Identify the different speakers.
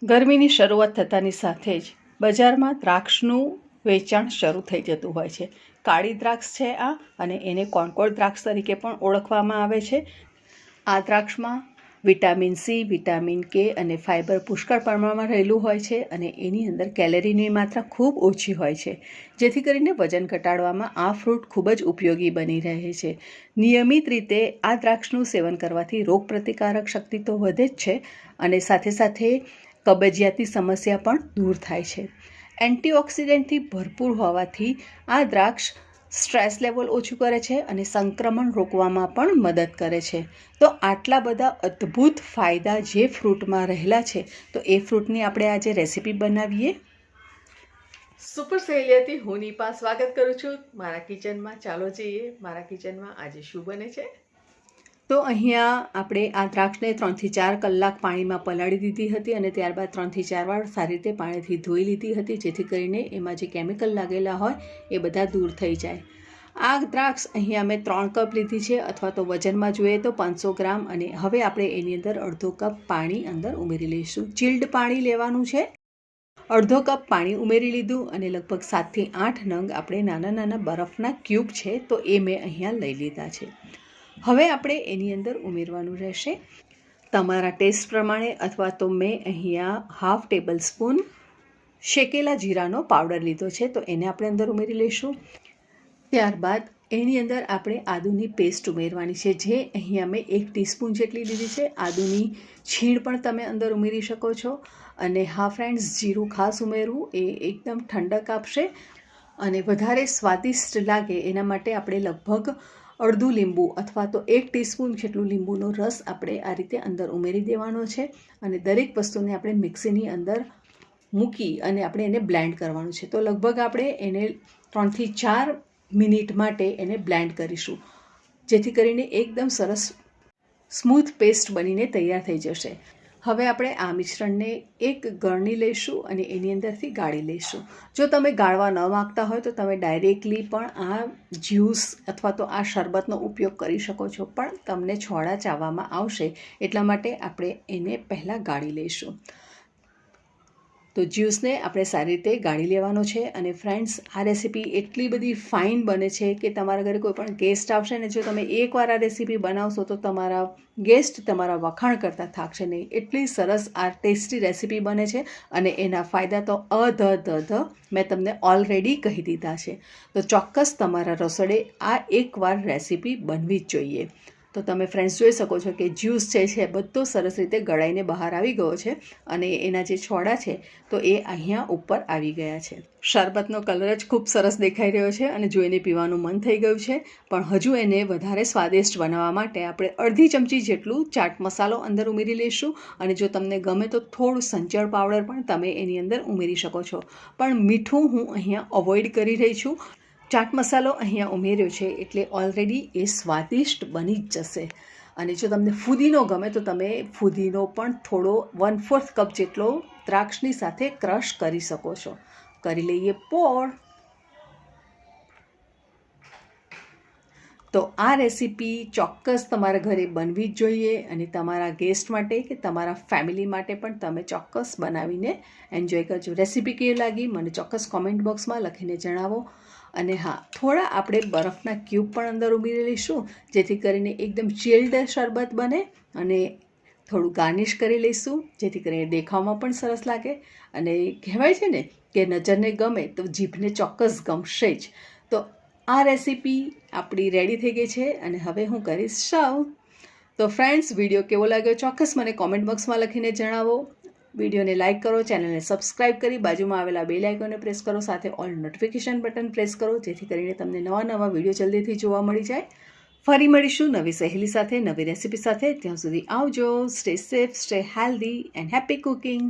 Speaker 1: ગરમીની શરૂઆત થતાની સાથે જ બજારમાં દ્રાક્ષનું વેચાણ શરૂ થઈ જતું હોય છે. કાળી દ્રાક્ષ છે આ, અને એને કોણકોણ દ્રાક્ષ તરીકે પણ ઓળખવામાં આવે છે. આ દ્રાક્ષમાં વિટામિન સી, વિટામિન કે અને ફાઇબર પુષ્કળ પ્રમાણમાં રહેલું હોય છે, અને એની અંદર કેલરીની માત્રા ખૂબ ઓછી હોય છે, જેથી કરીને વજન ઘટાડવામાં આ ફ્રૂટ ખૂબ જ ઉપયોગી બની રહે છે. નિયમિત રીતે આ દ્રાક્ષનું સેવન કરવાથી રોગપ્રતિકારક શક્તિ તો વધે જ છે, અને સાથે સાથે કબજિયાતની સમસ્યા પણ દૂર થાય છે. એન્ટીઓક્સિડન્ટથી ભરપૂર હોવાથી આ દ્રાક્ષ સ્ટ્રેસ લેવલ ઓછું કરે છે અને સંક્રમણ રોકવામાં પણ મદદ કરે છે. તો આટલા બધા અદ્ભુત ફાયદા જે ફ્રૂટમાં રહેલા છે, તો એ ફ્રૂટની આપણે આજે રેસીપી બનાવીએ. સુપર સહેલિયાથી હું નિપા સ્વાગત કરું છું મારા કિચનમાં. ચાલો જઈએ મારા કિચનમાં આજે શું બને છે. તો અહીંયા આપણે આ દ્રાક્ષને 3 થી 4 કલાક પાણીમાં પલાળી દીધી હતી, અને ત્યારબાદ 3 થી 4 વાર સારી રીતે પાણીથી ધોઈ લીધી હતી, જેથી કરીને એમાં જે કેમિકલ લાગેલા હોય એ બધા દૂર થઈ જાય. આ દ્રાક્ષ અહીંયા મેં 3 કપ લીધી છે, અથવા તો વજનમાં જોઈએ તો 500 ગ્રામ. અને હવે આપણે એની અંદર અડધો કપ પાણી અંદર ઉમેરી લઈશું. ચિલ્ડ પાણી લેવાનું છે. અડધો કપ પાણી ઉમેરી લીધું, અને લગભગ 7 થી 8 નંગ આપણે નાના નાના બરફના ક્યુબ છે, તો એ મેં અહીંયા લઈ લીધા છે. હવે આપણે એની અંદર ઉમેરવાનું રહેશે તમારા ટેસ્ટ પ્રમાણે, અથવા તો મેં અહીંયા ½ ટેબલ સ્પૂન શેકેલા જીરાનો પાવડર લીધો છે, તો એને આપણે અંદર ઉમેરી લઈશું. ત્યારબાદ એની અંદર આપણે આદુની પેસ્ટ ઉમેરવાની છે, જે અહીંયા મેં 1 ટીસ્પૂન જેટલી લીધી છે. આદુની છીણ પણ તમે અંદર ઉમેરી શકો છો. અને હા ફ્રેન્ડ્સ, જીરું ખાસ ઉમેરવું, એ એકદમ ઠંડક આપશે અને વધારે સ્વાદિષ્ટ લાગે એના માટે આપણે લગભગ અડધું લીંબુ અથવા તો 1 ટીસ્પૂન જેટલું લીંબુનો રસ આપણે આ રીતે અંદર ઉમેરી દેવાનો છે. અને દરેક વસ્તુને આપણે મિક્સીની અંદર મૂકી અને આપણે એને બ્લેન્ડ કરવાનું છે. તો લગભગ આપણે એને 3 થી 4 મિનિટ માટે એને બ્લેન્ડ કરીશું, જેથી કરીને એકદમ સરસ સ્મૂથ પેસ્ટ બનીને તૈયાર થઈ જશે. હવે આપણે આ મિશ્રણને એક ગળણી લઈશું અને એની અંદરથી ગાળી લઈશું. જો તમે ગાળવા ન માગતા હોય તો તમે ડાયરેક્ટલી પણ આ જ્યુસ અથવા તો આ શરબતનો ઉપયોગ કરી શકો છો, પણ તમને છોડા ચાવવામાં આવશે એટલા માટે આપણે એને પહેલાં ગાળી લઈશું. તો જ્યુસને આપણે સારી રીતે ગાળી લેવાનો છે. અને ફ્રેન્ડ્સ, આ રેસીપી એટલી બધી ફાઇન બને છે કે તમારા ઘરે કોઈ પણ ગેસ્ટ આવશે ને, જો તમે એકવાર આ રેસીપી બનાવશો તો તમારા ગેસ્ટ તમારા વખાણ કરતાં થાકશે નહીં. એટલી સરસ આ ટેસ્ટી રેસીપી બને છે, અને એના ફાયદા તો મેં તમને ઓલરેડી કહી દીધા છે. તો ચોક્કસ તમારા રસોડે આ એકવાર રેસીપી બનવી જ જોઈએ. તો તમે ફ્રેન્ડ્સ જોઈ શકો છો કે જ્યુસ છે બધો સરસ રીતે ગળાઈને બહાર આવી ગયો છે, અને એના જે છોડા છે તો એ અહીંયા ઉપર આવી ગયા છે. શરબતનો કલર જ ખૂબ સરસ દેખાઈ રહ્યો છે અને જોઈને પીવાનું મન થઈ ગયું છે. પણ હજુ એને વધારે સ્વાદિષ્ટ બનાવવા માટે આપણે અડધી ચમચી જેટલું ચાટ મસાલો અંદર ઉમેરી લઈશું. અને જો તમને ગમે તો થોડું સંચળ પાવડર પણ તમે એની અંદર ઉમેરી શકો છો, પણ મીઠું હું અહીંયા અવોઇડ કરી રહી છું. ચાટ મસાલો અહીંયા ઉમેર્યો છે એટલે ઓલરેડી એ સ્વાદિષ્ટ બની જ જશે. અને જો તમને ફુદીનો ગમે તો તમે ફુદીનો પણ થોડો 1/4 કપ જેટલો દ્રાક્ષની સાથે ક્રશ કરી શકો છો. કરી લઈએ પોર. તો આ રેસીપી ચોક્કસ તમારા ઘરે બનવી જ જોઈએ, અને તમારા ગેસ્ટ માટે કે તમારા ફેમિલી માટે પણ તમે ચોક્કસ બનાવીને એન્જોય કરજો. રેસીપી કેવી લાગી મને ચોક્કસ કોમેન્ટ બોક્સમાં લખીને જણાવો. અને હા, થોડા આપણે બરફના ક્યુબ પણ અંદર ઉમેરી લઈશું, જેથી કરીને એકદમ ચિલ્ડ શરબત બને. અને થોડું ગાર્નિશ કરી લઈશું, જેથી કરીને દેખાવમાં પણ સરસ લાગે. અને કહેવાય છે ને કે નજરને ગમે તો જીભને ચોક્કસ ગમશે જ. તો આ રેસીપી આપણી રેડી થઈ ગઈ છે, અને હવે હું કરીશ સર્વ. તો ફ્રેન્ડ્સ, વિડીયો કેવો લાગ્યો ચોક્કસ મને કોમેન્ટ બોક્સમાં લખીને જણાવો. વિડીયોને લાઇક કરો, ચેનલને સબસ્ક્રાઇબ કરી બાજુમાં આવેલા બેલ આઇકોનને પ્રેસ કરો, સાથે ઓલ નોટિફિકેશન બટન પ્રેસ કરો, જેથી કરીને તમને નવા વિડીયો જલ્દીથી જોવા મળી જાય. ફરી મળીશું નવી સહેલી સાથે, નવી રેસીપી સાથે. ત્યાં સુધી આવજો. Stay safe, stay healthy and happy cooking.